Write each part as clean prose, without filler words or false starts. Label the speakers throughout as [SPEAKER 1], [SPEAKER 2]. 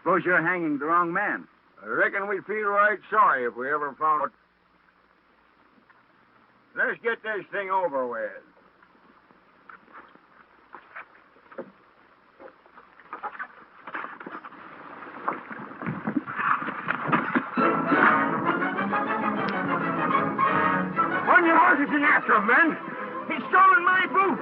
[SPEAKER 1] Suppose you're hanging the wrong man.
[SPEAKER 2] I reckon we'd feel right sorry if we ever found it. Let's get this thing over with. On your horses and after him, men. He's stolen my boot.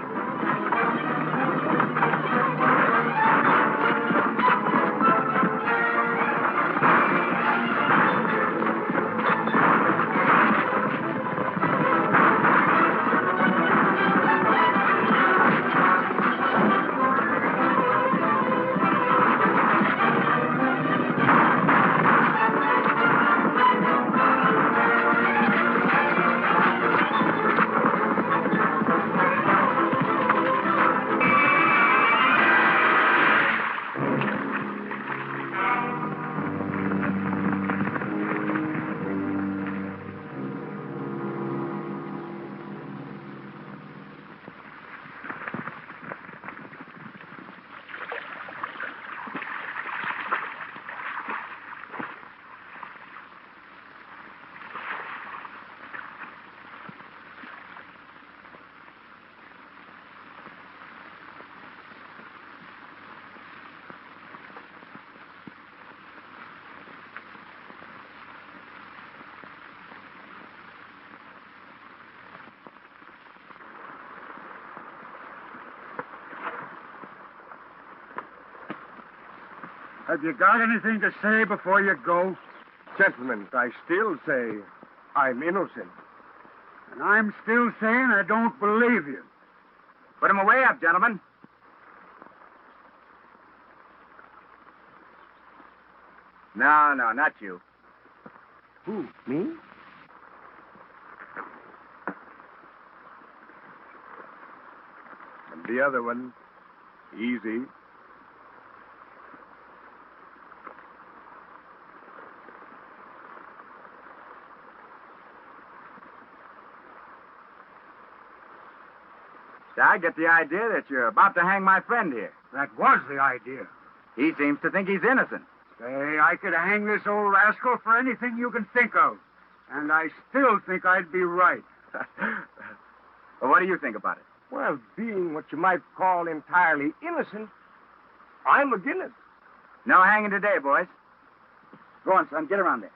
[SPEAKER 3] Have you got anything to say before you go?
[SPEAKER 2] Gentlemen, I still say I'm innocent.
[SPEAKER 3] And I'm still saying I don't believe you.
[SPEAKER 1] Put him away up, gentlemen. No, not you.
[SPEAKER 2] Who, me? And the other one, easy.
[SPEAKER 1] I get the idea that you're about to hang my friend here.
[SPEAKER 3] That was the idea.
[SPEAKER 1] He seems to think he's innocent.
[SPEAKER 3] Say, I could hang this old rascal for anything you can think of. And I still think I'd be right.
[SPEAKER 1] Well, what do you think about it?
[SPEAKER 2] Well, being what you might call entirely innocent, I'm against it.
[SPEAKER 1] No hanging today, boys. Go on, son. Get around there.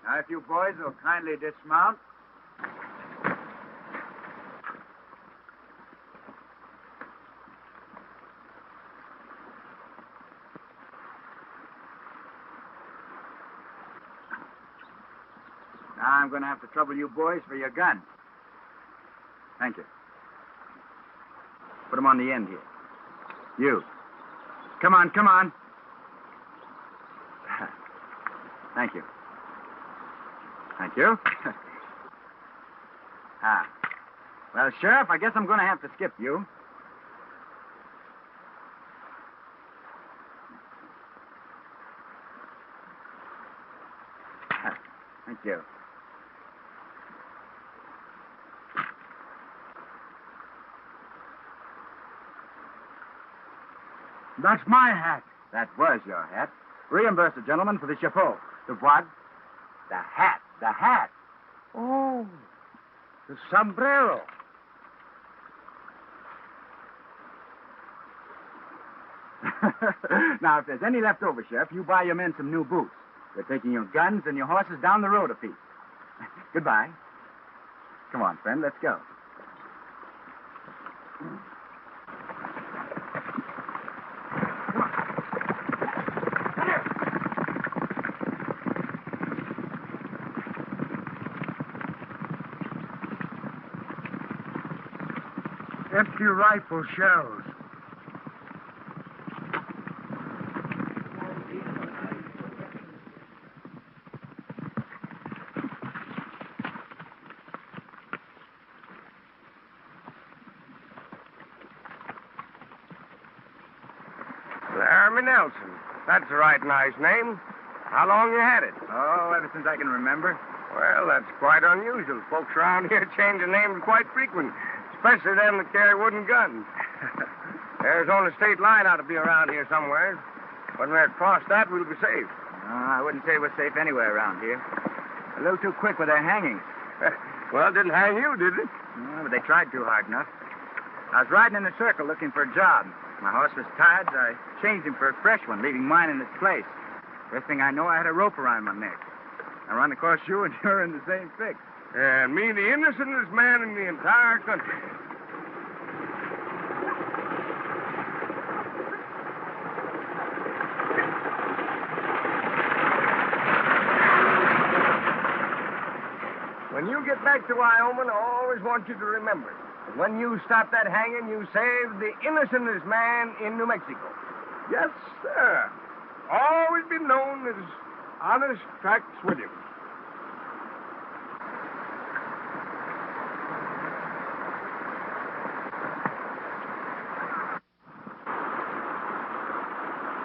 [SPEAKER 1] Now, if you boys will kindly dismount. Now I'm going to have to trouble you boys for your gun. Thank you. Put them on the end here. You. Come on. Thank you. Well, Sheriff, I guess I'm going to have to skip you. Thank you.
[SPEAKER 3] That's my hat.
[SPEAKER 1] That was your hat. Reimburse the gentleman for the chapeau. The what? The hat.
[SPEAKER 2] Oh, the sombrero.
[SPEAKER 1] Now, if there's any left over, Sheriff, you buy your men some new boots. We're taking your guns and your horses down the road a piece. Goodbye. Come on, friend, let's go.
[SPEAKER 3] Empty rifle shells.
[SPEAKER 2] Laramie Nelson. That's a right nice name. How long you had it?
[SPEAKER 1] Oh, ever since I can remember.
[SPEAKER 2] Well, that's quite unusual. Folks around here change their names quite frequent, especially them that carry wooden guns. Arizona state line ought to be around here somewhere. When we're across that, we'll be safe.
[SPEAKER 1] I wouldn't say we're safe anywhere around here. A little too quick with their hangings.
[SPEAKER 2] Well, it didn't hang you, did it?
[SPEAKER 1] But they tried too hard enough. I was riding in a circle looking for a job. My horse was tired, so I changed him for a fresh one, leaving mine in its place. First thing I know, I had a rope around my neck. I run across you, and you're in the same fix.
[SPEAKER 2] And me, the innocentest man in the entire country. When you get back to Wyoming, I always want you to remember that when you stop that hanging, you saved the innocentest man in New Mexico. Yes, sir. Always been known as Honest Tracks Williams.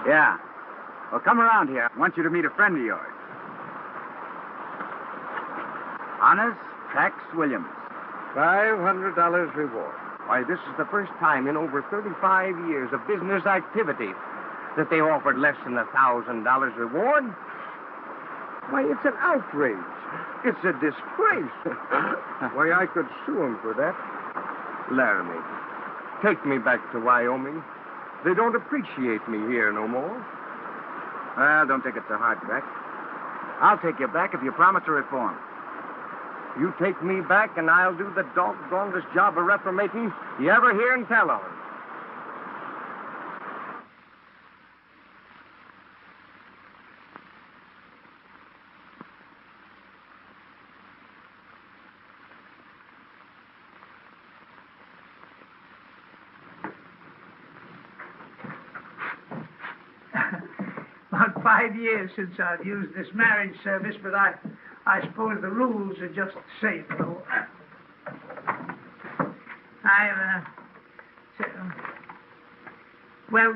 [SPEAKER 1] Yeah. Well, come around here. I want you to meet a friend of yours. Honest Trax Williams.
[SPEAKER 2] $500 reward. Why, this is the first time in over 35 years of business activity that they offered less than $1,000 reward. Why, it's an outrage. It's a disgrace. Why, I could sue him for that. Laramie, take me back to Wyoming. They don't appreciate me here no more.
[SPEAKER 1] Well, don't take it so hard, Trax. I'll take you back if you promise to reform.
[SPEAKER 2] You take me back, and I'll do the doggonedest job of reformating you ever hear and tell on.
[SPEAKER 4] About 5 years since I've used this marriage service, but I suppose the rules are just the same, though. Well,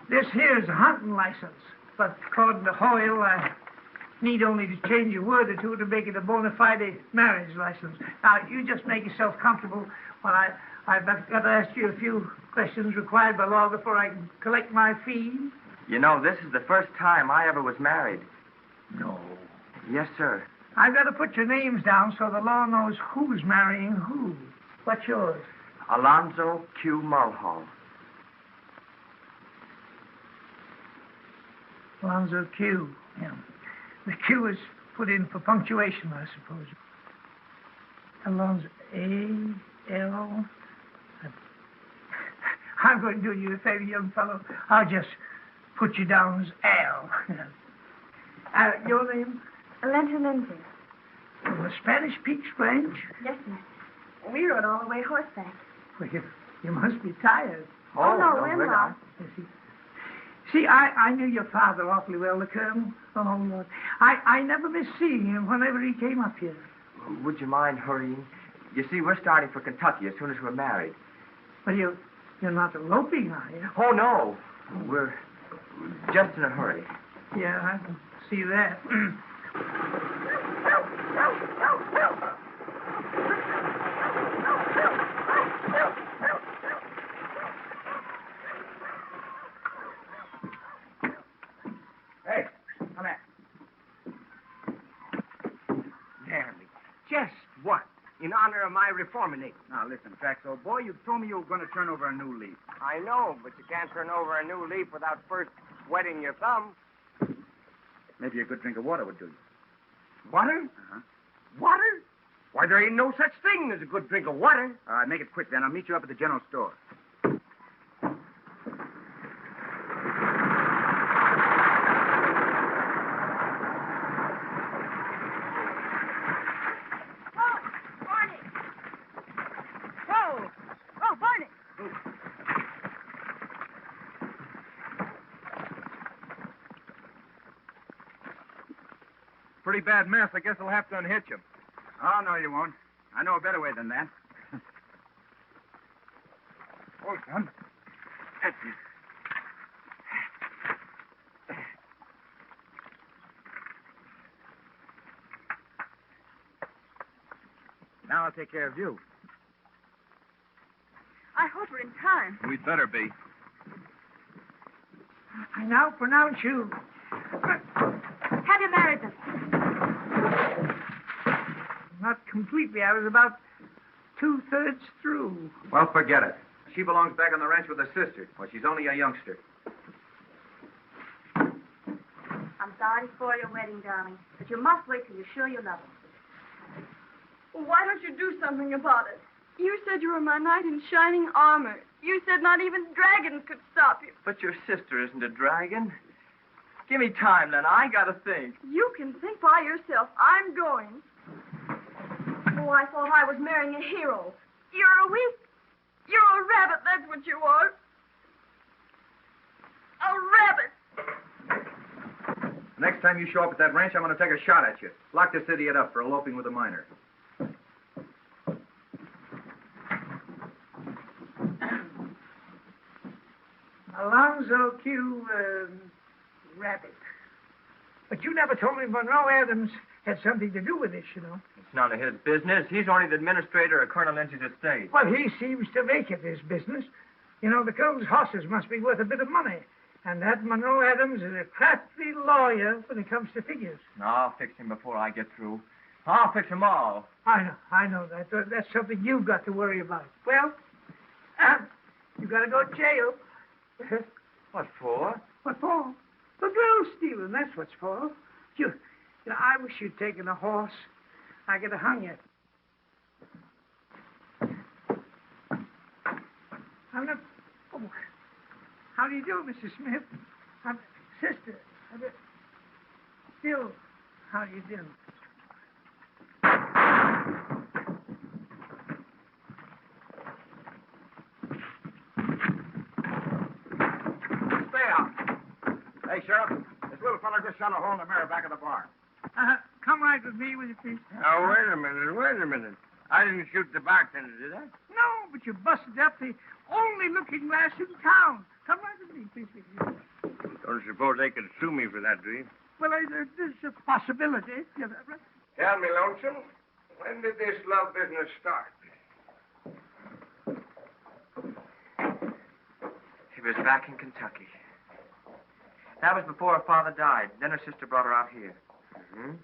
[SPEAKER 4] this here's a hunting license, but according to Hoyle, I need only to change a word or two to make it a bona fide marriage license. Now, you just make yourself comfortable while I've got to ask you a few questions required by law before I can collect my fee.
[SPEAKER 5] You know, this is the first time I ever was married.
[SPEAKER 4] No.
[SPEAKER 5] Yes, sir.
[SPEAKER 4] I've got to put your names down so the law knows who's marrying who. What's yours?
[SPEAKER 5] Alonzo Q. Mulhall.
[SPEAKER 4] Alonzo Q. Yeah. The Q is put in for punctuation, I suppose. Alonzo A.L. I'm going to do you a favor, young fellow. I'll just put you down as Al. Your name?
[SPEAKER 6] Lindsay.
[SPEAKER 4] From the Spanish Peaks Ranch?
[SPEAKER 6] Yes, sir. We rode all the way horseback.
[SPEAKER 4] Well, you must be tired.
[SPEAKER 6] Oh, no, we're not.
[SPEAKER 4] See, I knew your father awfully well, the Colonel. Oh, Lord. I never missed seeing him whenever he came up here.
[SPEAKER 5] Would you mind hurrying? You see, we're starting for Kentucky as soon as we're married.
[SPEAKER 4] Well, you're not eloping, are you?
[SPEAKER 5] Oh, no. We're just in a hurry.
[SPEAKER 4] Yeah, I can see that.
[SPEAKER 1] Hey, come here.
[SPEAKER 2] Laramie, just what? In honor of my reforming.
[SPEAKER 1] Now, listen, Trax, old boy, you told me you were going to turn over a new leaf.
[SPEAKER 2] I know, but you can't turn over a new leaf without first wetting your thumb.
[SPEAKER 1] Maybe a good drink of water would do you.
[SPEAKER 2] Water?
[SPEAKER 1] Uh-huh.
[SPEAKER 2] Water? Why, there ain't no such thing as a good drink of water.
[SPEAKER 1] All right, make it quick, then. I'll meet you up at the general store.
[SPEAKER 3] Pretty bad mess. I guess I'll have to unhitch him.
[SPEAKER 1] Oh, no, you won't. I know a better way than that.
[SPEAKER 3] Oh, son.
[SPEAKER 1] That's it. I'll take care of you.
[SPEAKER 6] I hope we're in time.
[SPEAKER 1] We'd better be.
[SPEAKER 4] I now pronounce you.
[SPEAKER 6] Have you married them?
[SPEAKER 4] Not completely. I was about 2/3 through.
[SPEAKER 1] Well, forget it. She belongs back on the ranch with her sister. Well, she's only a youngster.
[SPEAKER 6] I'm sorry for your wedding, darling, but you must wait till you're sure you love him.
[SPEAKER 7] Well, why don't you do something about it? You said you were my knight in shining armor. You said not even dragons could stop you.
[SPEAKER 5] But your sister isn't a dragon. Give me time, then. I gotta think.
[SPEAKER 7] You can think by yourself. I'm going. Oh, I thought I was marrying a hero. You're a weak. You're a rabbit, that's what you are. A rabbit.
[SPEAKER 1] Next time you show up at that ranch, I'm going to take a shot at you. Lock this idiot up for eloping with a minor.
[SPEAKER 4] Alonzo Q. Rabbit. But you never told me Monroe Adams had something to do with this, you know.
[SPEAKER 5] It's none of his business. He's only the administrator of Colonel Lindsay's estate.
[SPEAKER 4] Well, he seems to make it his business. You know, the Colonel's horses must be worth a bit of money. And that Monroe Adams is a crafty lawyer when it comes to figures.
[SPEAKER 5] I'll fix him before I get through. I'll fix them all.
[SPEAKER 4] I know that. That's something you've got to worry about. Well, you got to go to jail.
[SPEAKER 5] What for?
[SPEAKER 4] What for? For girl stealing, that's what's for. You know, I wish you'd taken a horse. I could have hung you. How do you do, Mrs. Smith? Sister. Still, how do you do?
[SPEAKER 1] Hey, Sheriff, this little fella just shot a hole in the mirror back of the barn.
[SPEAKER 4] Come right with me, will you, please?
[SPEAKER 2] Now, wait a minute. I didn't shoot the bartender, did I?
[SPEAKER 4] No, but you busted up the only looking glass in town. Come right with me, please.
[SPEAKER 2] Don't suppose they could sue me for that, do you?
[SPEAKER 4] Well, there's a possibility. Yeah, right.
[SPEAKER 2] Tell me, Lonesome, when did this love business start?
[SPEAKER 5] She was back in Kentucky. That was before her father died. Then her sister brought her out here.
[SPEAKER 2] Mm-hmm.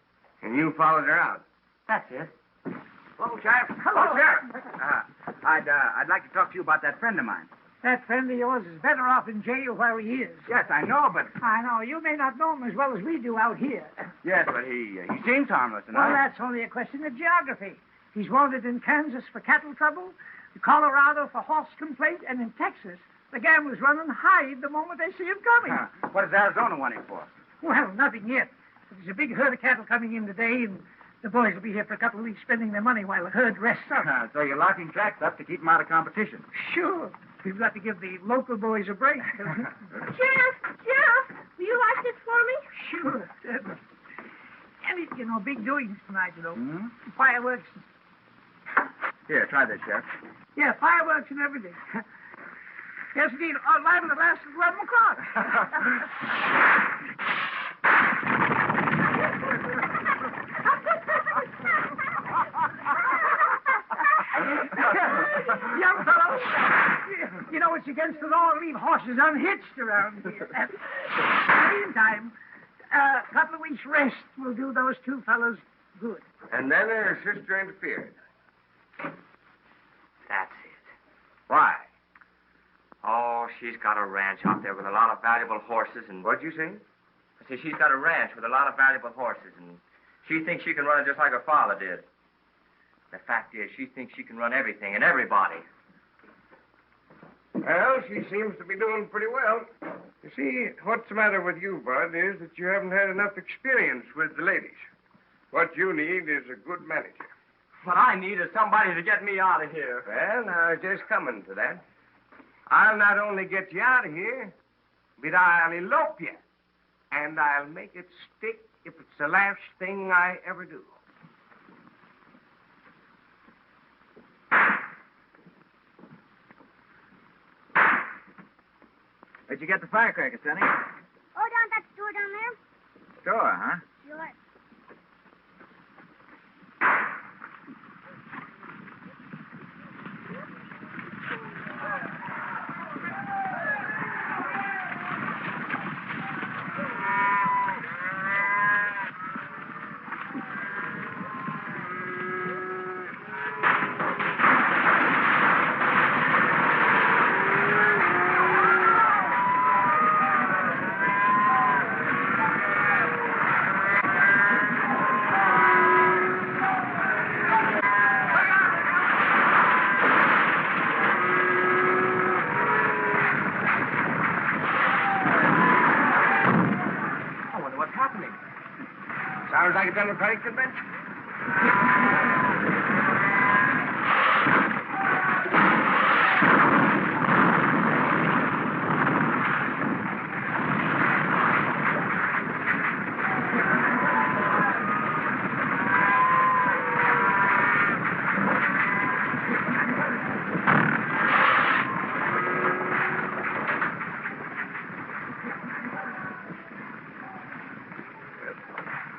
[SPEAKER 2] And you followed her out?
[SPEAKER 5] That's it.
[SPEAKER 1] Hello, Sheriff.
[SPEAKER 4] Hello.
[SPEAKER 1] Sheriff. I'd like to talk to you about that friend of mine.
[SPEAKER 4] That friend of yours is better off in jail where he is.
[SPEAKER 1] Yes, I know, but...
[SPEAKER 4] I know. You may not know him as well as we do out here.
[SPEAKER 1] Yes, but he seems harmless enough.
[SPEAKER 4] Well, that's only a question of geography. He's wanted in Kansas for cattle trouble, in Colorado for horse complaint, and in Texas, the gamblers run and hide the moment they see him coming.
[SPEAKER 1] What does Arizona want him for?
[SPEAKER 4] Well, nothing yet. There's a big herd of cattle coming in today, and the boys will be here for a couple of weeks spending their money while the herd rests up.
[SPEAKER 1] So you're locking tracks up to keep them out of competition.
[SPEAKER 4] Sure. We've got to give the local boys a break.
[SPEAKER 6] Sheriff, will you light this for me?
[SPEAKER 4] Sure. And, you know, big doings tonight, you know.
[SPEAKER 1] Hmm?
[SPEAKER 4] Fireworks.
[SPEAKER 1] Here, try this, Sheriff.
[SPEAKER 4] Yeah, fireworks and everything. Yes, indeed. Liable to last 11 o'clock. Young fellow, you know it's against the law to leave horses unhitched around here. In the meantime, a couple of weeks' rest will do those two fellows good.
[SPEAKER 2] And then her sister interfered.
[SPEAKER 5] That's it.
[SPEAKER 1] Why?
[SPEAKER 5] Oh, she's got a ranch out there with a lot of valuable horses and...
[SPEAKER 2] What'd you say?
[SPEAKER 5] I say she's got a ranch with a lot of valuable horses and she thinks she can run it just like her father did. The fact is, she thinks she can run everything and everybody.
[SPEAKER 2] Well, she seems to be doing pretty well. You see, what's the matter with you, Bud, is that you haven't had enough experience with the ladies. What you need is a good manager.
[SPEAKER 5] What I need is somebody to get me out of here.
[SPEAKER 2] Well, now, just coming to that. I'll not only get you out of here, but I'll elope you. And I'll make it stick if it's the last thing I ever do.
[SPEAKER 1] Where'd you get the firecrackers, Sonny?
[SPEAKER 6] Oh, down that store down there?
[SPEAKER 1] Store, huh?
[SPEAKER 6] Sure.
[SPEAKER 2] like a Democratic convention.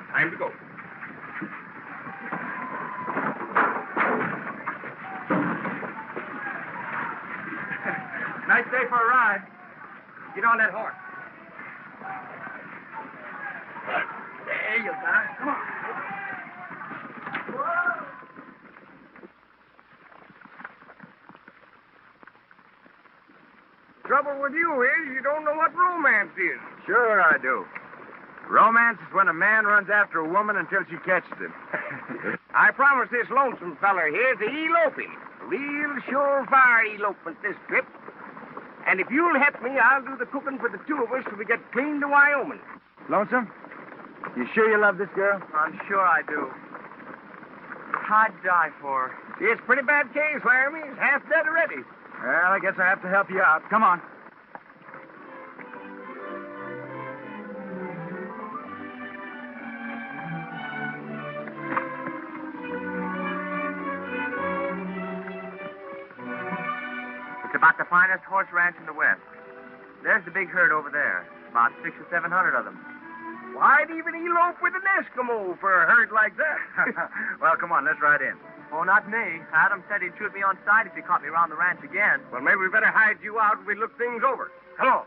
[SPEAKER 2] Time to go.
[SPEAKER 1] Nice day for a ride.
[SPEAKER 2] Get on that horse.
[SPEAKER 1] There you go. Come on.
[SPEAKER 2] Trouble with you is you don't know what romance is.
[SPEAKER 1] Sure I do. Romance is when a man runs after a woman until she catches him.
[SPEAKER 2] I promised this lonesome feller here to elope him. A real surefire elopement this trip. And if you'll help me, I'll do the cooking for the two of us till we get clean to Wyoming.
[SPEAKER 1] Lonesome? You sure you love this girl?
[SPEAKER 5] I'm sure I do. I'd die for her.
[SPEAKER 2] It's a pretty bad case, Laramie. He's half dead already.
[SPEAKER 1] Well, I guess I have to help you out. Come on.
[SPEAKER 5] It's about the finest horse ranch in the West. There's the big herd over there. About 600 or 700 of them.
[SPEAKER 2] Why'd even elope with an Eskimo for a herd like that?
[SPEAKER 1] Well, come on, let's ride in.
[SPEAKER 5] Oh, not me. Adam said he'd shoot me on sight if he caught me around the ranch again.
[SPEAKER 2] Well, maybe we better hide you out and we look things over. Come on.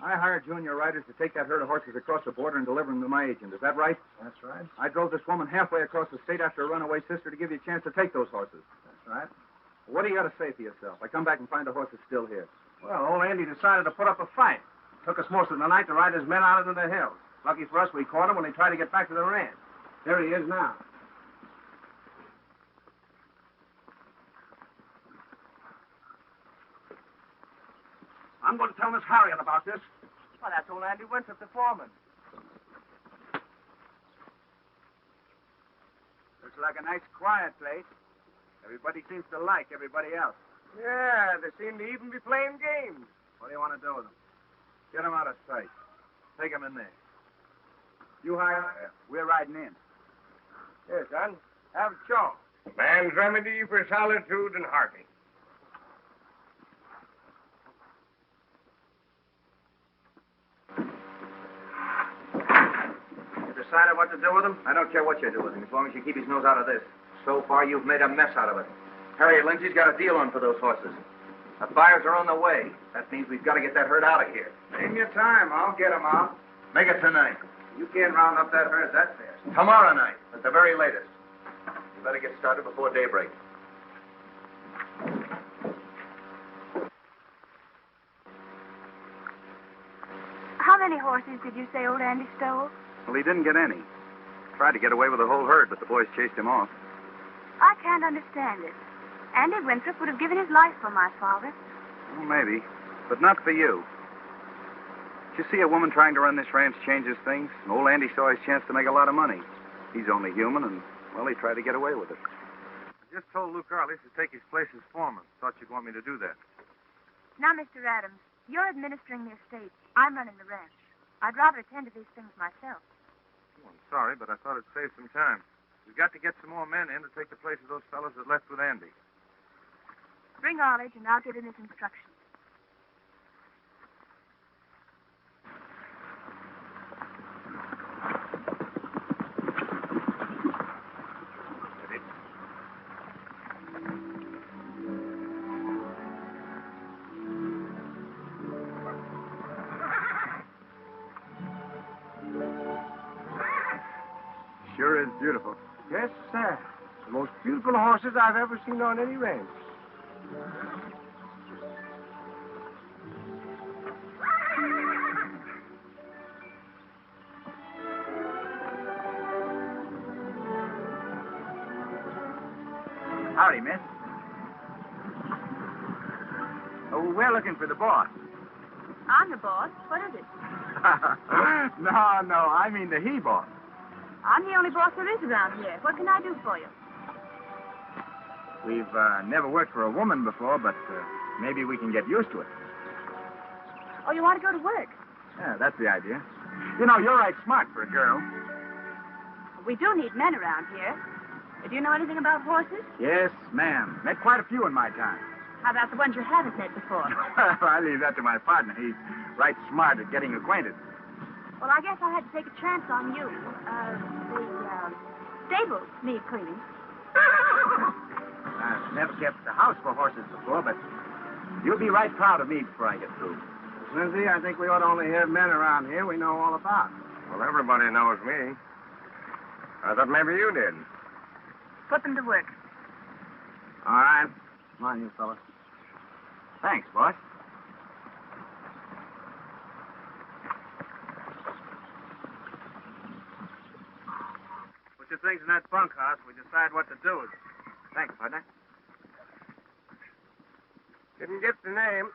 [SPEAKER 1] I hired junior riders to take that herd of horses across the border and deliver them to my agent. Is that right?
[SPEAKER 8] That's right.
[SPEAKER 1] I drove this woman halfway across the state after a runaway sister to give you a chance to take those horses.
[SPEAKER 8] That's right.
[SPEAKER 1] What do you got to say for yourself? I come back and find the horses still here.
[SPEAKER 8] Well, old Andy decided to put up a fight. Took us most of the night to ride his men out into the hills. Lucky for us, we caught him when he tried to get back to the ranch. There he is now. I'm going to tell Miss Harriet about this.
[SPEAKER 5] Well, that's old Andy Winthrop, the foreman.
[SPEAKER 1] Looks like a nice, quiet place. Everybody seems to like everybody else.
[SPEAKER 2] Yeah, they seem to even be playing games.
[SPEAKER 1] What do you want to do with them? Get them out of sight. Take them in there. You hire them. We're riding in.
[SPEAKER 2] Here, son. Have a chaw. Man's remedy for solitude and heartache.
[SPEAKER 1] Decided what to do with him? I don't care what you do with him, as long as you keep his nose out of this. So far, you've made a mess out of it. Harriet Lindsay's got a deal on for those horses. The buyers are on the way. That means we've got to get that herd out of here.
[SPEAKER 3] Name your time. I'll get 'em out.
[SPEAKER 1] Make it tonight.
[SPEAKER 3] You can't round up that herd that fast.
[SPEAKER 1] Tomorrow night, at the very latest. You better get started before daybreak.
[SPEAKER 6] How many horses did you say old Andy stole?
[SPEAKER 1] Well, he didn't get any. Tried to get away with the whole herd, but the boys chased him off.
[SPEAKER 6] I can't understand it. Andy Winthrop would have given his life for my father.
[SPEAKER 1] Well, maybe, but not for you. Did you see a woman trying to run this ranch changes things? And old Andy saw his chance to make a lot of money. He's only human, and, well, he tried to get away with it.
[SPEAKER 8] I just told Luke Arliss to take his place as foreman. Thought you'd want me to do that.
[SPEAKER 6] Now, Mr. Adams, you're administering the estate. I'm running the ranch. I'd rather attend to these things myself.
[SPEAKER 8] Oh, I'm sorry, but I thought it'd save some time. We've got to get some more men in to take the place of those fellows that left with Andy.
[SPEAKER 6] Bring Arledge, and I'll give him his instructions.
[SPEAKER 1] Sure is beautiful.
[SPEAKER 2] Yes, sir. The most beautiful horses I've ever seen on any ranch.
[SPEAKER 1] Howdy, miss. Oh, we're looking for the boss.
[SPEAKER 6] I'm the boss. What is it?
[SPEAKER 1] No, I mean the he-boss.
[SPEAKER 6] I'm the only boss there is around here. What can I do for you?
[SPEAKER 1] We've never worked for a woman before, but maybe we can get used to it.
[SPEAKER 6] Oh, you want to go to work?
[SPEAKER 1] Yeah, that's the idea. You know, you're right smart for a girl.
[SPEAKER 6] We do need men around here. Do you know anything about horses?
[SPEAKER 1] Yes, ma'am. Met quite a few in my time.
[SPEAKER 6] How about the ones you haven't met before?
[SPEAKER 1] I leave that to my partner. He's right smart at getting acquainted.
[SPEAKER 6] Well, I guess I had to take a chance on you. The stables need cleaning.
[SPEAKER 1] I've never kept the house for horses before, but you'll be right proud of me before I get through.
[SPEAKER 8] Lindsay, I think we ought to only have men around here we know all about.
[SPEAKER 2] Well, everybody knows me. I thought maybe you did.
[SPEAKER 6] Put them to work.
[SPEAKER 8] All right. Come on, you fellas.
[SPEAKER 1] Thanks, boss.
[SPEAKER 8] Put your things in that bunkhouse. We decide what to do.
[SPEAKER 1] Thanks, partner.
[SPEAKER 2] Didn't get the name.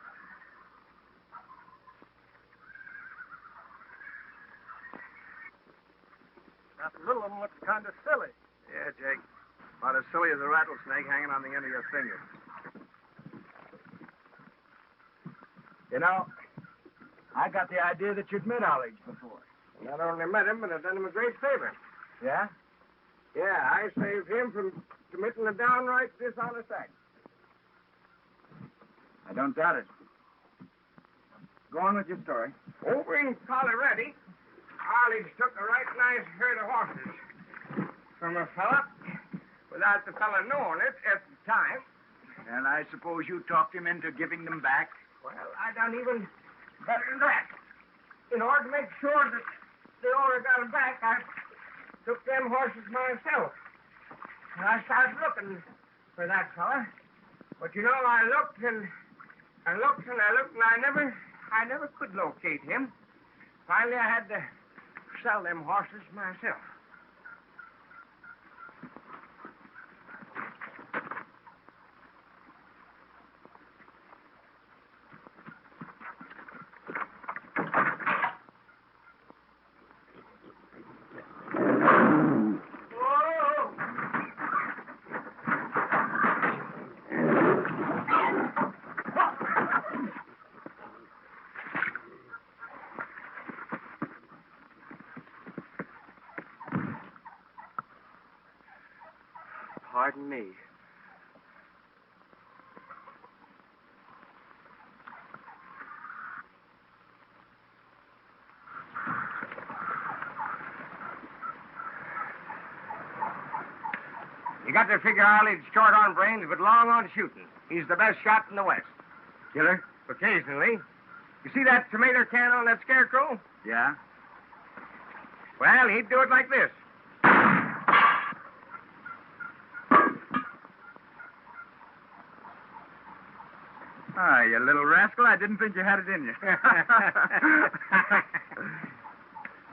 [SPEAKER 8] That little one looks kind of silly. Yeah, Jake. About as silly as a rattlesnake hanging on the end of your finger.
[SPEAKER 1] You know, I got the idea that you'd met Arledge before.
[SPEAKER 2] Not only met him, but I've done him a great favor.
[SPEAKER 1] Yeah?
[SPEAKER 2] Yeah, I saved him from committing a downright dishonest act.
[SPEAKER 1] I don't doubt it. Go on with your story.
[SPEAKER 2] Over in Colorado, Arledge took a right nice herd of horses from a fella without the fella knowing it at the time.
[SPEAKER 1] And I suppose you talked him into giving them back?
[SPEAKER 2] Well, I done even better than that. In order to make sure that the owner got them back, I took them horses myself. And I started looking for that fella. But you know, I looked and I looked and I looked and I never could locate him. Finally, I had to sell them horses myself. Pardon me. You got to figure Arledge's short on brains, but long on shooting. He's the best shot in the West.
[SPEAKER 1] Killer?
[SPEAKER 2] Occasionally. You see that tomato can on that scarecrow?
[SPEAKER 1] Yeah?
[SPEAKER 2] Well, he'd do it like this.
[SPEAKER 1] Ah, you little rascal. I didn't think you had it in you.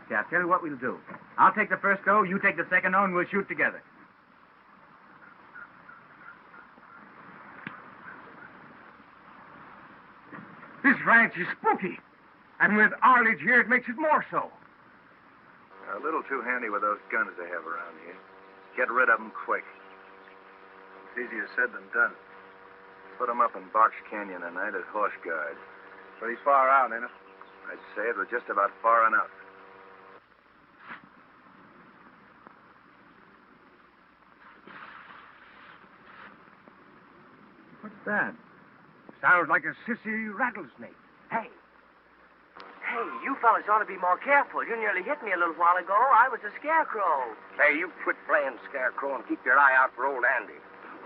[SPEAKER 1] See, I'll tell you what we'll do. I'll take the first go, you take the second go, and we'll shoot together.
[SPEAKER 2] This ranch is spooky. And with Arledge here, it makes it more so.
[SPEAKER 9] A little too handy with those guns they have around here. Get rid of them quick. It's easier said than done. Put them up in Box Canyon tonight as horse guard.
[SPEAKER 8] Pretty far out, ain't it?
[SPEAKER 9] I'd say it was just about far enough.
[SPEAKER 1] What's that?
[SPEAKER 2] Sounds like a sissy rattlesnake.
[SPEAKER 10] Hey, you fellas ought to be more careful. You nearly hit me a little while ago. I was a scarecrow.
[SPEAKER 2] Hey, you quit playing scarecrow and keep your eye out for old Andy.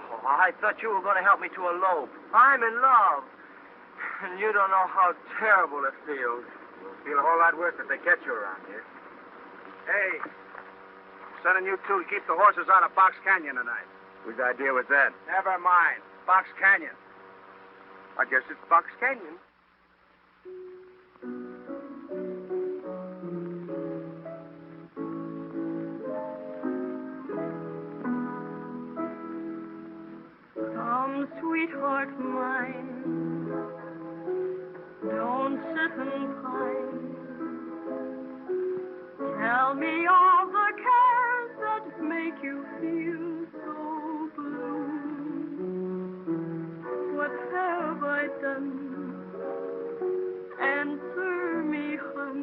[SPEAKER 10] Oh, I thought you were going to help me to elope. I'm in love. And you don't know how terrible it feels.
[SPEAKER 8] It'll feel a whole lot worse if they catch you around here. Hey, sending you two to keep the horses out of Box Canyon tonight.
[SPEAKER 2] Whose idea was that?
[SPEAKER 8] Never mind. Box Canyon.
[SPEAKER 2] I guess it's Box Canyon.
[SPEAKER 11] heart mine. Don't sit and pine. Tell me all the cares that make you feel so blue. What have I done? Answer me, hun.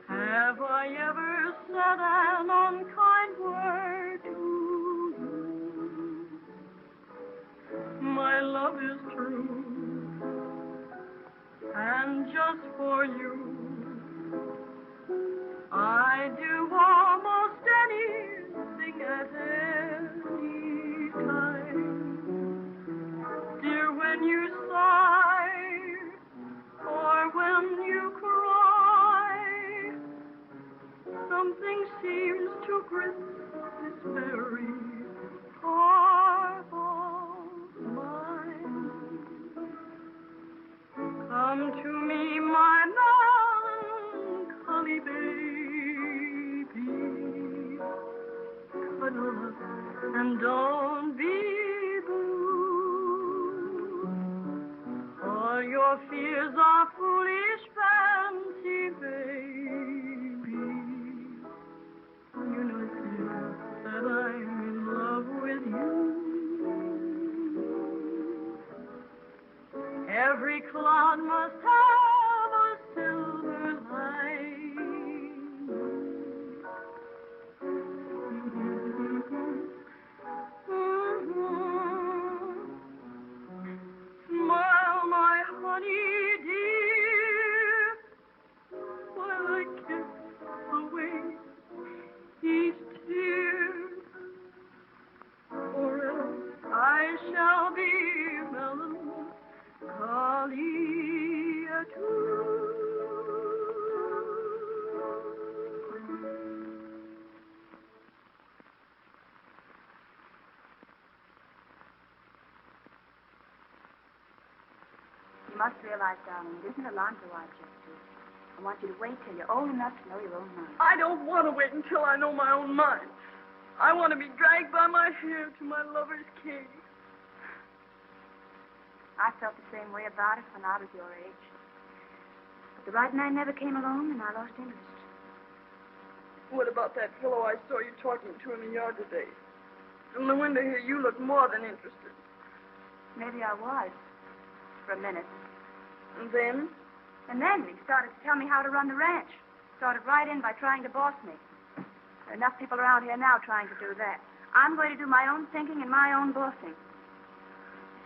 [SPEAKER 11] Have I ever said an unkind word to you? My love is true, and just for you, I do almost anything at any time. Dear, when you sigh, or when you cry, something seems to grip this very heart of mine. Come to me, my melancholy baby. Cuddle up and don't be blue. All your fears are foolish fancy, baby. You know, dear, that I'm in love with you. Every cloud must have a silver lining. Smile, my honey dear, while I kiss away each tear, or else I shall be melancholy too.
[SPEAKER 6] You must realize, darling, it isn't a laundry object. I want you to wait till you're old enough to know your own mind.
[SPEAKER 11] I don't want to wait until I know my own mind. I want to be dragged by my hair to my lover's cave.
[SPEAKER 6] I felt the same way about it when I was your age. But the right man never came along, and I lost interest.
[SPEAKER 11] What about that fellow I saw you talking to in the yard today? From the window here, you look more than interested.
[SPEAKER 6] Maybe I was, for a minute.
[SPEAKER 11] And then?
[SPEAKER 6] And then he started to tell me how to run the ranch. Started right in by trying to boss me. There are enough people around here now trying to do that. I'm going to do my own thinking and my own bossing.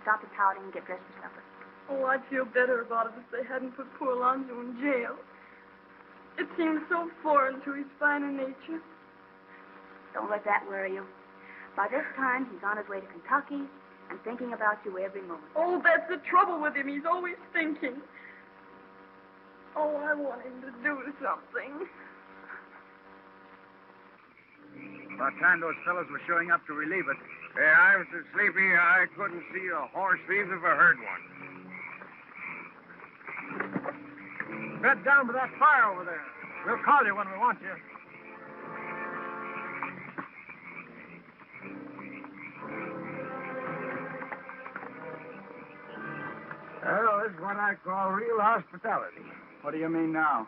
[SPEAKER 6] Stop the pouting and get dressed for supper.
[SPEAKER 11] Oh, I'd feel better about it if they hadn't put poor Alonzo in jail. It seems so foreign to his finer nature.
[SPEAKER 6] Don't let that worry you. By this time, he's on his way to Kentucky and thinking about you every moment.
[SPEAKER 11] Oh, that's the trouble with him. He's always thinking. Oh, I want him to do something.
[SPEAKER 1] About time those fellows were showing up to relieve us.
[SPEAKER 2] Yeah, I was so sleepy I couldn't see a horse thief if I heard one.
[SPEAKER 3] Bed down by that fire over there. We'll call you when we want you.
[SPEAKER 8] Well, this is what I call real hospitality.
[SPEAKER 3] What do you mean now?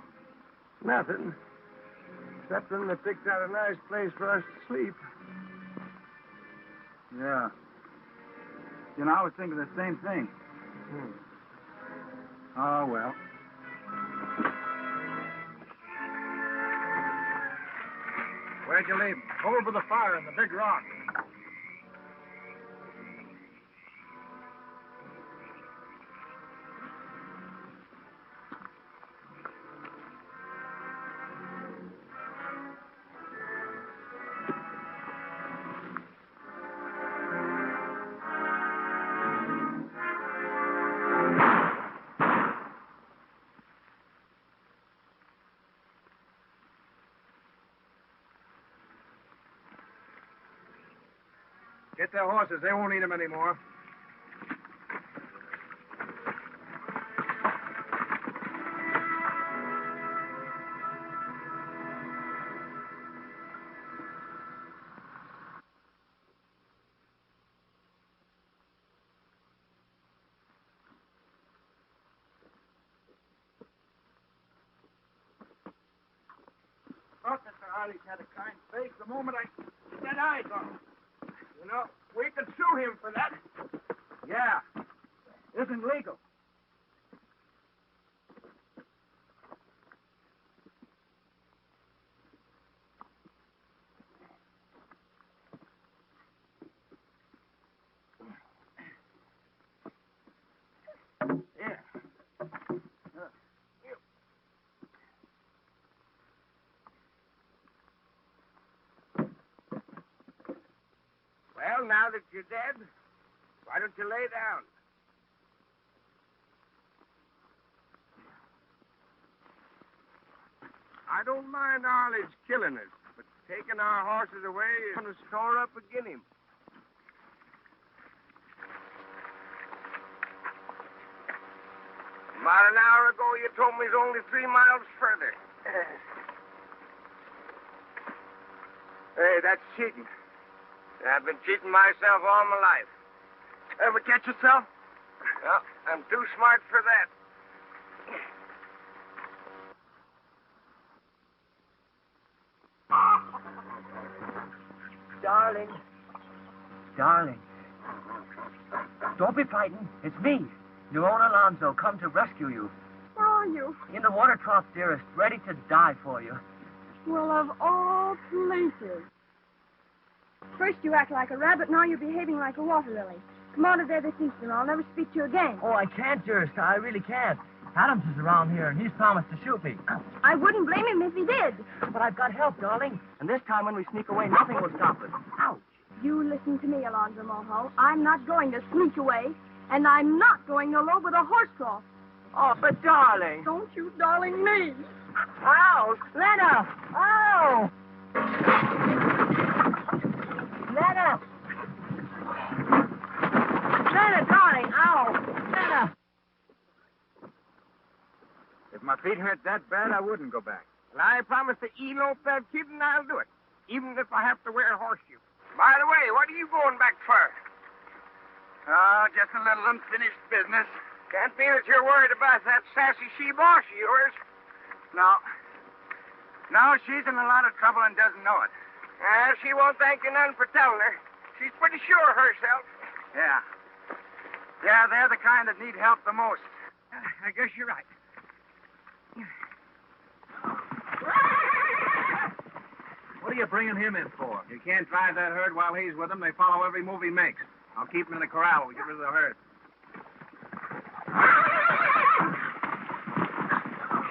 [SPEAKER 8] Nothing. Except when they picked out a nice place for us to sleep.
[SPEAKER 3] Yeah. You know, I was thinking the same thing. Oh, well.
[SPEAKER 1] Where'd you leave him?
[SPEAKER 3] Over by the fire in the big rock.
[SPEAKER 8] Get their horses. They won't need them anymore.
[SPEAKER 3] Charlie's had a kind face the moment I set eyes on him. You know, we could sue him for that. Yeah. Isn't legal.
[SPEAKER 2] Well, now that you're dead, why don't you lay down? I don't mind Arledge killing us, but taking our horses away is going to store up again him. About an hour ago, you told me he's only 3 miles further. Hey, that's cheating. I've been cheating myself all my life.
[SPEAKER 3] Ever catch yourself?
[SPEAKER 2] Well, I'm too smart for that.
[SPEAKER 10] Darling. Darling. Don't be frightened. It's me, your own Alonzo, come to rescue you.
[SPEAKER 7] Where are you?
[SPEAKER 10] In the water trough, dearest, ready to die for you.
[SPEAKER 7] Well, of all places. First you act like a rabbit, now you're behaving like a water lily. Come out of there this instant, or I'll never speak to you again.
[SPEAKER 10] Oh, I can't, dearest. I really can't. Adams is around here, and he's promised to shoot me.
[SPEAKER 7] I wouldn't blame him if he did.
[SPEAKER 10] But I've got help, darling. And this time when we sneak away, nothing will stop us. Ouch.
[SPEAKER 7] You listen to me, Alonzo Moho. I'm not going to sneak away, and I'm not going to load with a horse trough.
[SPEAKER 10] Oh, but darling.
[SPEAKER 7] Don't you darling me.
[SPEAKER 10] Ow! Lena! Ow! Lena! Lena, darling! Ow! Lena!
[SPEAKER 1] If my feet hurt that bad, I wouldn't go back.
[SPEAKER 2] Well, I promise to elope that kid, and I'll do it, even if I have to wear a horseshoe. By the way, what are you going back for?
[SPEAKER 3] Oh, just a little unfinished business.
[SPEAKER 2] Can't be that you're worried about that sassy she-boss of yours.
[SPEAKER 3] No. No, she's in a lot of trouble and doesn't know it.
[SPEAKER 2] She won't thank you none for telling her. She's pretty sure of herself.
[SPEAKER 3] Yeah. Yeah, they're the kind that need help the most.
[SPEAKER 2] I guess you're right.
[SPEAKER 8] What are you bringing him in for? You can't drive that herd while he's with them. They follow every move he makes. I'll keep him in the corral. We'll get rid of the herd.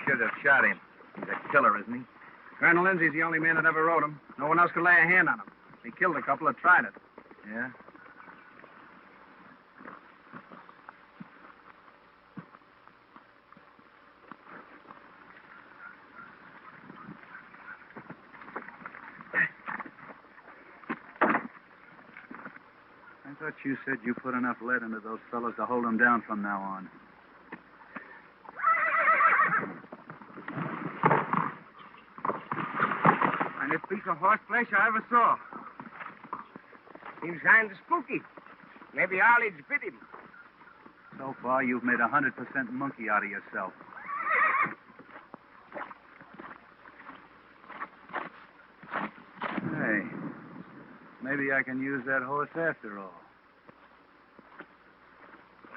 [SPEAKER 1] Should have shot him. He's a killer, isn't he?
[SPEAKER 8] Colonel Lindsay's the only man that ever rode him. No one else could lay a hand on him. He killed a couple that tried it.
[SPEAKER 1] Yeah? I thought you said you put enough lead into those fellows to hold them down from now on.
[SPEAKER 2] Finest piece of horseflesh I ever saw. Seems kind of spooky. Maybe Arledge bit him.
[SPEAKER 1] So far, you've made 100% monkey out of yourself. Hey, maybe I can use that horse after all.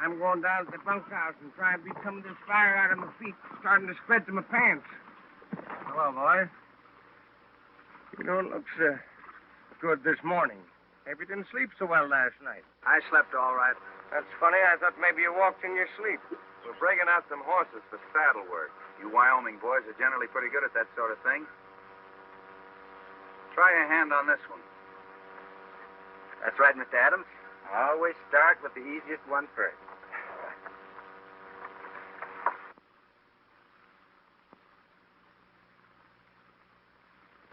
[SPEAKER 2] I'm going down to the bunkhouse and try and beat some of this fire out of my feet, starting to spread to my pants.
[SPEAKER 1] Hello, boy.
[SPEAKER 2] You don't look so good this morning. Maybe you didn't sleep so well last night.
[SPEAKER 9] I slept all right.
[SPEAKER 2] That's funny. I thought maybe you walked in your sleep.
[SPEAKER 9] We're breaking out some horses for saddle work. You Wyoming boys are generally pretty good at that sort of thing. Try your hand on this one. That's right, Mr. Adams. Always start with the easiest one first.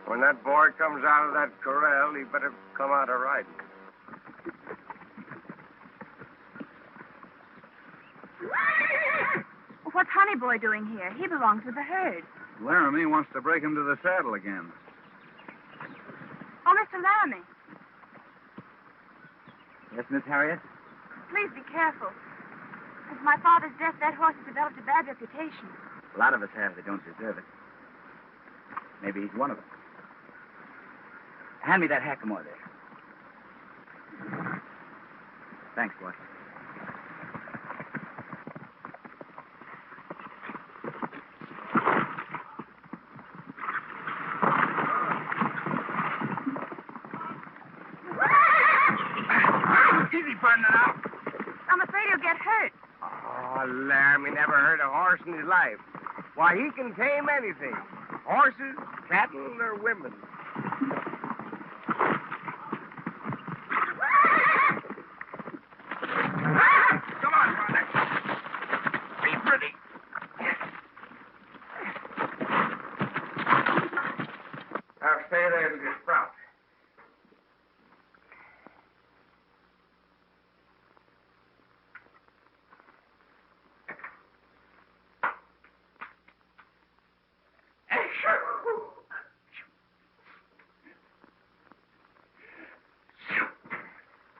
[SPEAKER 2] When that boy comes out of that corral, he better come out of riding.
[SPEAKER 6] What's Honey Boy doing here? He belongs with the herd.
[SPEAKER 1] Laramie wants to break him to the saddle again.
[SPEAKER 6] Oh, Mr. Laramie,
[SPEAKER 1] Yes, Miss Harriet?
[SPEAKER 6] please be careful. Since my father's death, that horse has developed a bad reputation.
[SPEAKER 1] A lot of us have. They don't deserve it. Maybe he's one of them. Hand me that hackamore there. Thanks, boy.
[SPEAKER 2] Easy, partner, now.
[SPEAKER 6] I'm afraid he'll get hurt.
[SPEAKER 2] Oh, Laramie never heard a horse in his life. Why, he can tame anything. Horses, cattle, or women.
[SPEAKER 3] Come on, partner. Be pretty.
[SPEAKER 2] Now, stay there till you sprout.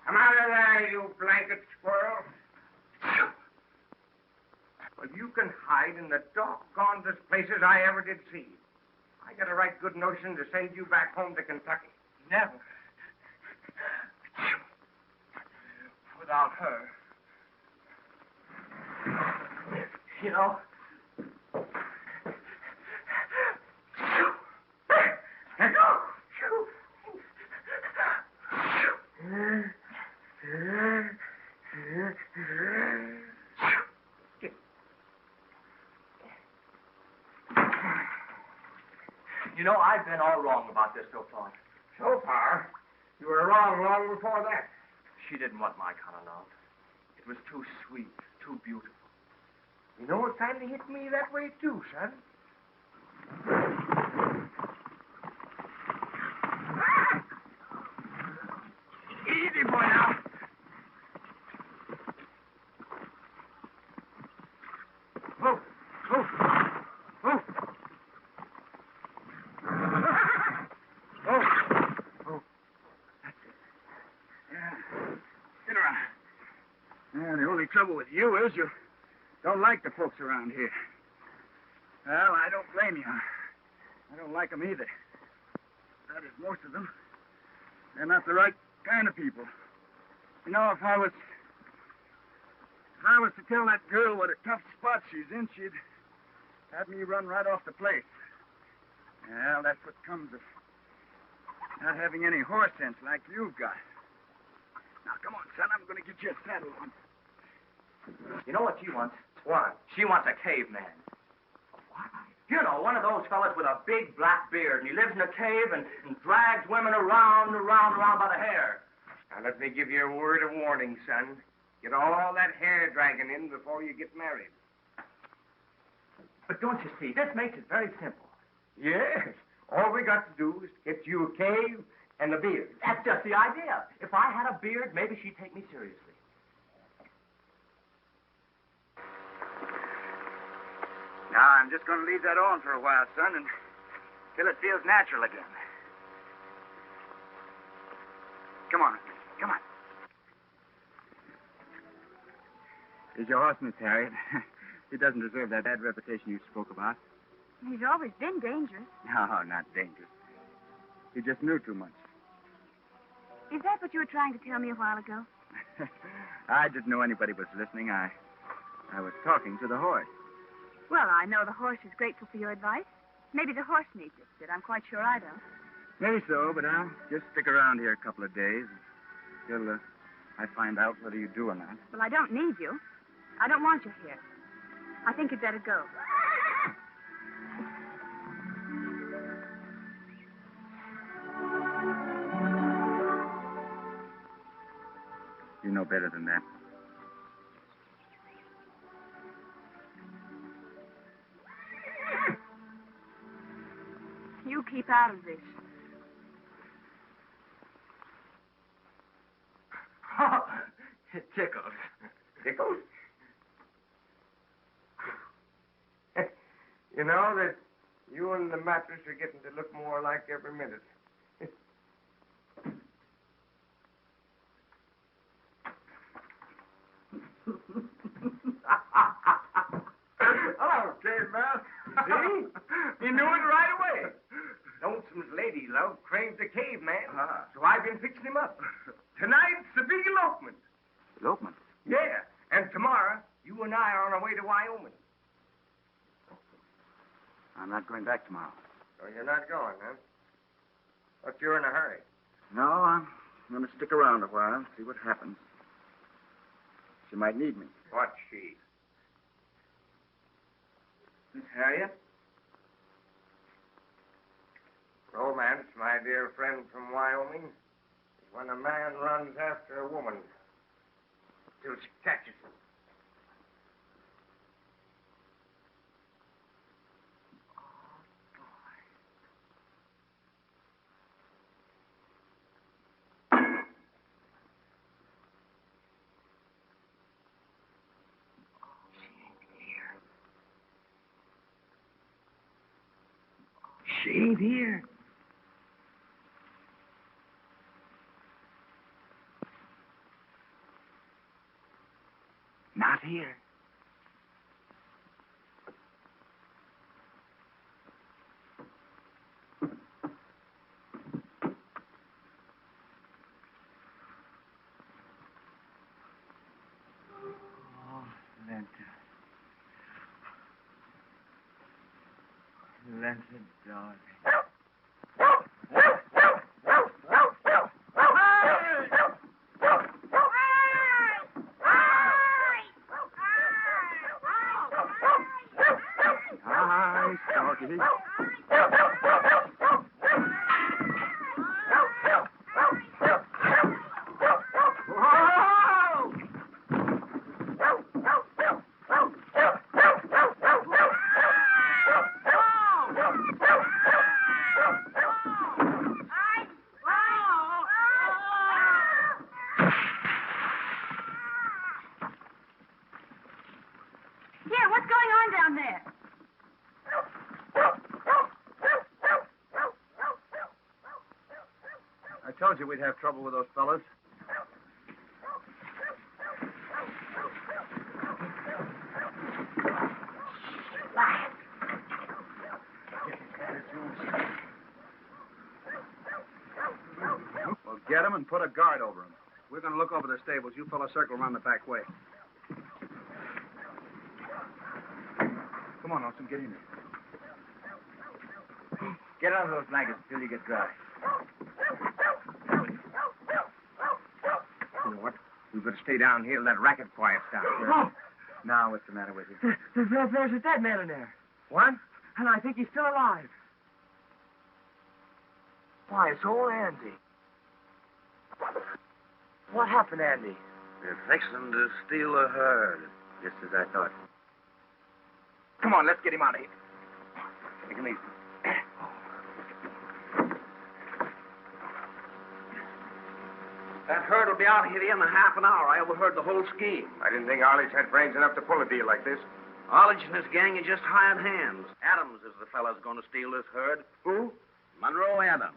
[SPEAKER 2] Come out of there, you blanket squirrel. Well, you can hide in the doggonedest places I ever did see. I got a right good notion to send you back home to Kentucky.
[SPEAKER 3] Never. Without her. You know. You know, I've been all wrong about this so far.
[SPEAKER 2] So far, you were wrong long before that.
[SPEAKER 3] She didn't want my kind of love. It was too sweet, too beautiful.
[SPEAKER 2] You know, it kind of hit me that way, too, son.
[SPEAKER 3] Easy, boy, now.
[SPEAKER 2] Move. Move. Move.
[SPEAKER 1] Sit around. Yeah, the only trouble with you is you don't like the folks around here. Well, I don't blame you. I don't like them either. That is, most of them. They're not the right kind of people. You know, if I was to tell that girl what a tough spot she's in, she'd have me run right off the place. Well, that's what comes of not having any horse sense like you've got. Now, come on, son. I'm going to get you a saddle on.
[SPEAKER 3] You know what she wants?
[SPEAKER 2] What?
[SPEAKER 3] She wants a caveman. What? You know, one of those fellas with a big black beard, and he lives in a cave and drags women around by the hair.
[SPEAKER 2] Now, let me give you a word of warning, son. Get all that hair dragging in before you get married.
[SPEAKER 3] But don't you see, this makes it very simple.
[SPEAKER 2] Yes. All we got to do is get you a cave and a beard.
[SPEAKER 3] That's just the idea. If I had a beard, maybe she'd take me seriously.
[SPEAKER 1] Now, I'm just going to leave that on for a while, son, until it feels natural again. Come on, come on. Is your horse, Miss Harriet? He doesn't deserve that bad reputation you spoke about.
[SPEAKER 6] He's always been dangerous.
[SPEAKER 1] No, not dangerous. He just knew too much.
[SPEAKER 6] Is that what you were trying to tell me a while ago?
[SPEAKER 1] I didn't know anybody was listening. I was talking to the horse.
[SPEAKER 6] Well, I know the horse is grateful for your advice. Maybe the horse needs it, but I'm quite sure I don't.
[SPEAKER 1] Maybe so, but I'll just stick around here a couple of days till I find out whether you do or not.
[SPEAKER 6] Well, I don't need you. I don't want you here. I think you'd better go.
[SPEAKER 1] You know better than that.
[SPEAKER 6] You keep out of this.
[SPEAKER 3] Oh, it tickles.
[SPEAKER 2] Tickles? You know that you and the mattress are getting to look more alike every minute.
[SPEAKER 3] Hello, caveman. See? You knew it right away.
[SPEAKER 2] Lonesome's lady lady, love, craves a caveman.
[SPEAKER 1] Ah.
[SPEAKER 2] So I've been fixing him up. Tonight's the big elopement.
[SPEAKER 1] Elopement?
[SPEAKER 2] Yeah, and tomorrow, you and I are on our way to Wyoming.
[SPEAKER 1] I'm not going back tomorrow.
[SPEAKER 2] So you're not going, huh? But you're in a hurry.
[SPEAKER 1] No, I'm going to stick around a while and see what happens. She might need me.
[SPEAKER 2] What's she?
[SPEAKER 1] Miss Harriet?
[SPEAKER 2] Romance, my dear friend from Wyoming, is when a man runs after a woman till she catches him. She ain't here.
[SPEAKER 1] Not here. Oh, Linda. Linda, darling. Hi, Storky.
[SPEAKER 6] Here, what's going on down there?
[SPEAKER 8] I told you we'd have trouble with those fellas. Well, get them and put a guard over them. We're going to look over the stables. You fellas circle around the back way. Come on, Nelson, get in there.
[SPEAKER 1] Get out of those blankets until you get dry.
[SPEAKER 2] You know what? We better stay down here and let racket quiet down.
[SPEAKER 1] Oh. Now, what's the matter with you?
[SPEAKER 10] There's a dead man in there.
[SPEAKER 2] What?
[SPEAKER 10] And I think he's still alive.
[SPEAKER 2] Why, it's old Andy.
[SPEAKER 10] What happened, Andy?
[SPEAKER 9] They're fixing to steal a herd.
[SPEAKER 1] Just as I thought.
[SPEAKER 2] Come on, let's get him out of here. Take him easy.
[SPEAKER 8] That herd will be out of here in a half an hour. I overheard the whole scheme.
[SPEAKER 2] I didn't think Arledge had brains enough to pull a deal like this.
[SPEAKER 8] Arledge and his gang are just hired hands. Adams is the fella's going to steal this herd.
[SPEAKER 2] Who?
[SPEAKER 8] Monroe Adams.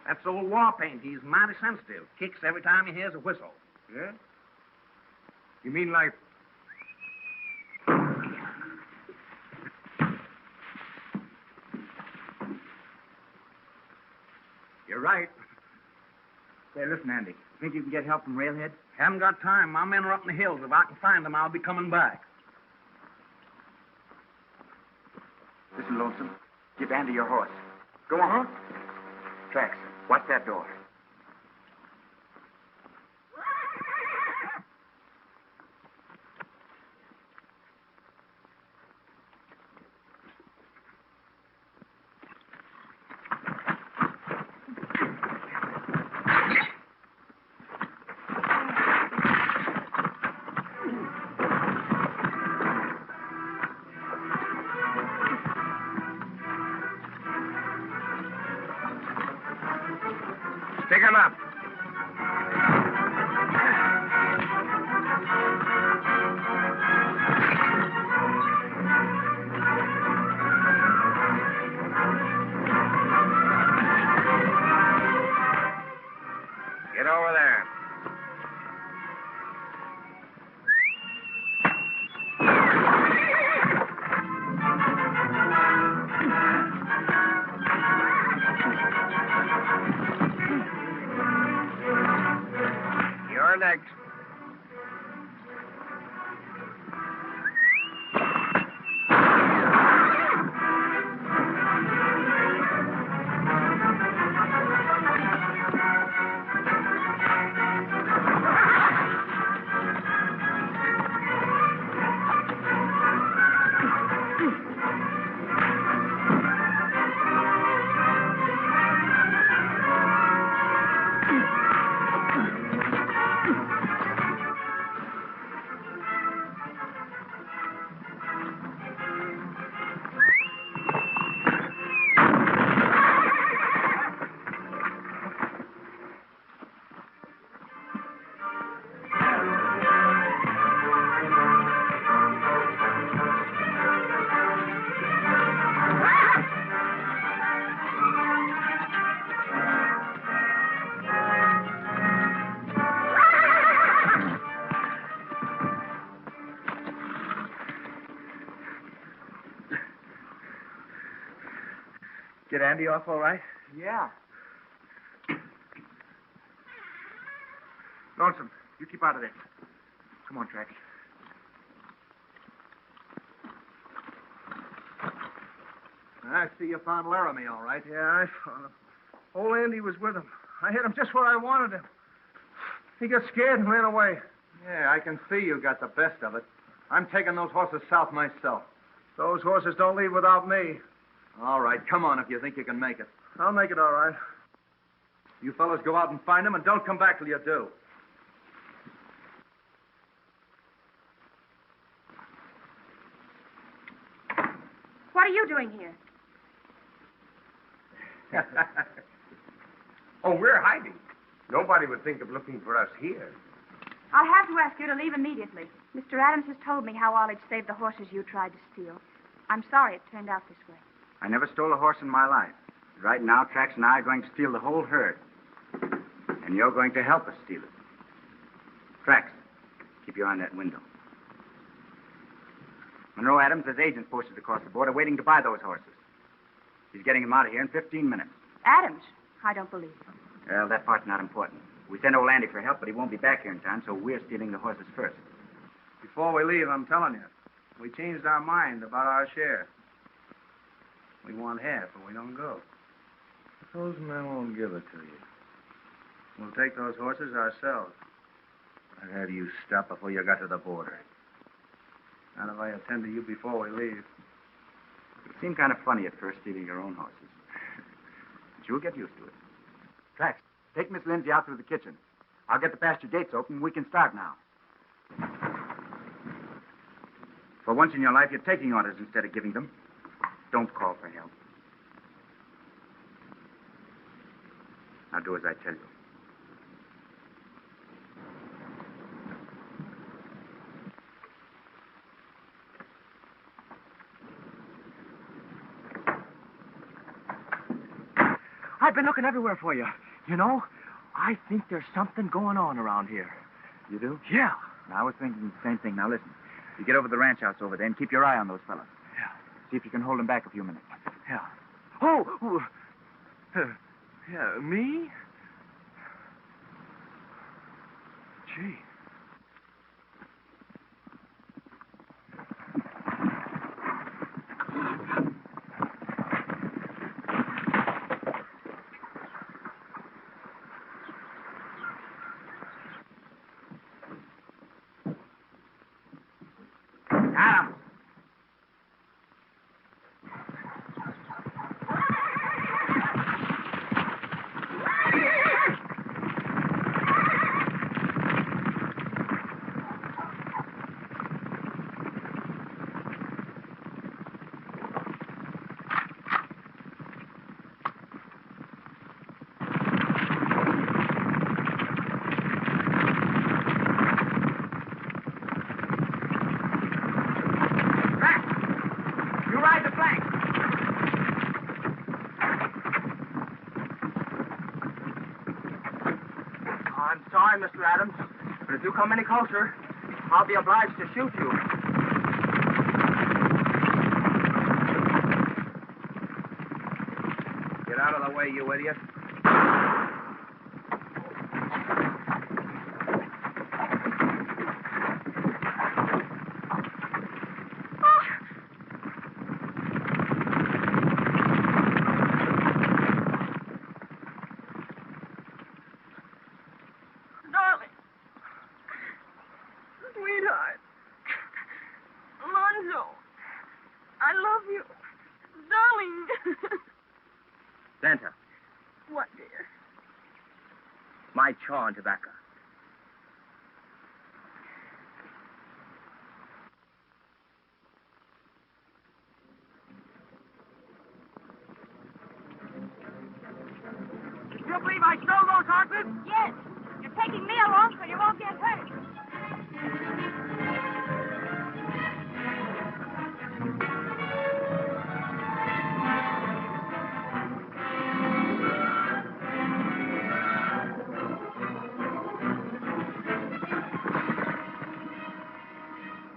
[SPEAKER 8] That's old Warpaint. He's mighty sensitive. Kicks every time he hears a whistle.
[SPEAKER 2] Yeah? You mean like...
[SPEAKER 1] You're right. Say, listen, Andy. Think you can get help from Railhead?
[SPEAKER 8] Haven't got time. My men are up in the hills. If I can find them, I'll be coming back.
[SPEAKER 1] Listen, Lonesome. Give Andy your horse. Go on. Tracks. Watch that door.
[SPEAKER 2] Pick him up. Get over there. You're next.
[SPEAKER 8] Get Andy off all right?
[SPEAKER 3] Yeah.
[SPEAKER 8] Lonesome, you keep out of there. Come on, Tracky.
[SPEAKER 3] I see you found Laramie, all right.
[SPEAKER 8] Yeah, I found him. Old Andy was with him. I hit him just where I wanted him. He got scared and ran away.
[SPEAKER 3] Yeah, I can see you got the best of it. I'm taking those horses south myself.
[SPEAKER 8] Those horses don't leave without me.
[SPEAKER 3] All right, come on if you think you can make it.
[SPEAKER 8] I'll make it all right.
[SPEAKER 3] You fellas go out and find them, and don't come back till you do.
[SPEAKER 6] What are you doing here?
[SPEAKER 2] Oh, we're hiding. Nobody would think of looking for us here.
[SPEAKER 6] I'll have to ask you to leave immediately. Mr. Adams has told me how Ollie saved the horses you tried to steal. I'm sorry it turned out this way.
[SPEAKER 1] I never stole a horse in my life. Right now, Trax and I are going to steal the whole herd. And you're going to help us steal it. Trax, keep your eye on that window. Monroe Adams has agents posted across the border waiting to buy those horses. He's getting them out of here in 15 minutes.
[SPEAKER 6] Adams? I don't believe him.
[SPEAKER 1] Well, that part's not important. We sent old Andy for help, but he won't be back here in time, so we're stealing the horses first.
[SPEAKER 8] Before we leave, I'm telling you, we changed our mind about our share. We want half, but we don't go.
[SPEAKER 3] Those men won't give it to you.
[SPEAKER 8] We'll take those horses ourselves.
[SPEAKER 3] I'd have you stop before you got to the border.
[SPEAKER 8] Not if I attend to you before we leave.
[SPEAKER 1] It seemed kind of funny at first stealing your own horses. But you'll get used to it. Trax, take Miss Lindsay out through the kitchen. I'll get the pasture gates open. We can start now. For once in your life, you're taking orders instead of giving them. Don't call for help. Now do as I tell you.
[SPEAKER 10] I've been looking everywhere for you. You know, I think there's something going on around here.
[SPEAKER 1] You do?
[SPEAKER 10] Yeah.
[SPEAKER 1] I was thinking the same thing. Now listen. You get over the ranch house over there and keep your eye on those fellas.
[SPEAKER 10] Yeah.
[SPEAKER 1] See if you can hold them back a few minutes.
[SPEAKER 10] Yeah. Oh! Yeah, me? Gee.
[SPEAKER 1] Adams!
[SPEAKER 3] I'm sorry, Mr. Adams, but if you come any closer, I'll be obliged to shoot you.
[SPEAKER 8] Get out of the way, you idiot.
[SPEAKER 5] Santa.
[SPEAKER 11] What, dear?
[SPEAKER 5] My chaw and tobacco.
[SPEAKER 3] You believe I stole those horses?
[SPEAKER 6] Yes. You're taking me along so you won't get hurt.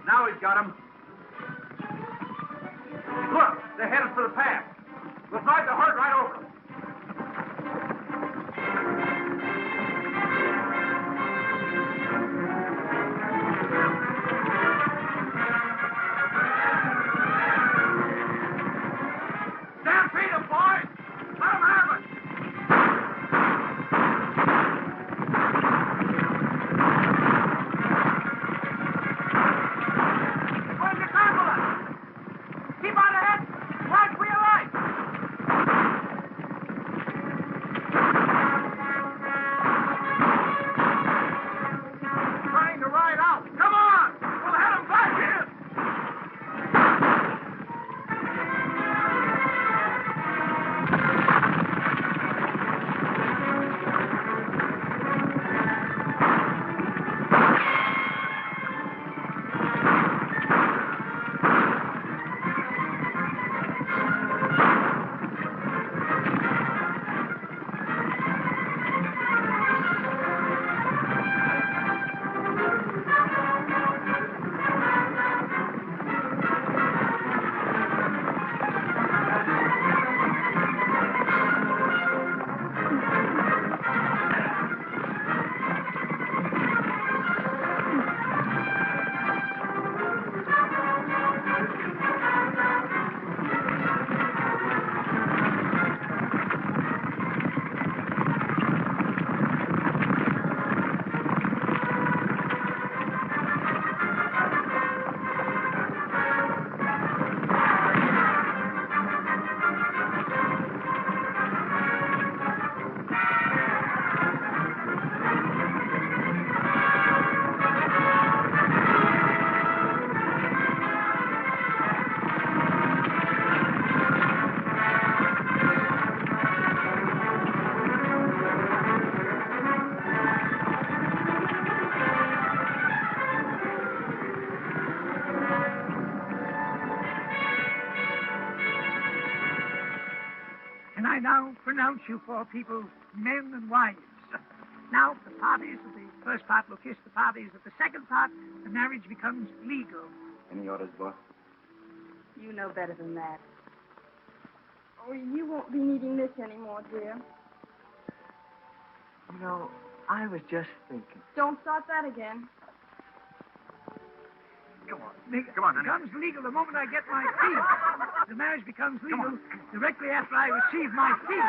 [SPEAKER 8] Now he's got him. Look, they're headed for the pass. We'll drive the herd right over them. Stampede them, boys! Let them have it! Where's the gondola? Keep on ahead! Watch for your right! Trying to ride out. Come on! We'll head them back here!
[SPEAKER 4] And I now pronounce you four people men and wives. Now, the parties of the first part will kiss the parties of the second part. The marriage becomes legal.
[SPEAKER 1] Any orders, boss?
[SPEAKER 6] You know better than that.
[SPEAKER 11] Oh, you won't be needing this anymore, dear.
[SPEAKER 3] You know, I was just thinking.
[SPEAKER 11] Don't start that again.
[SPEAKER 4] Come on, Nick. Come on, honey. It becomes legal the moment I get my fee. The marriage becomes legal directly after I receive my fee.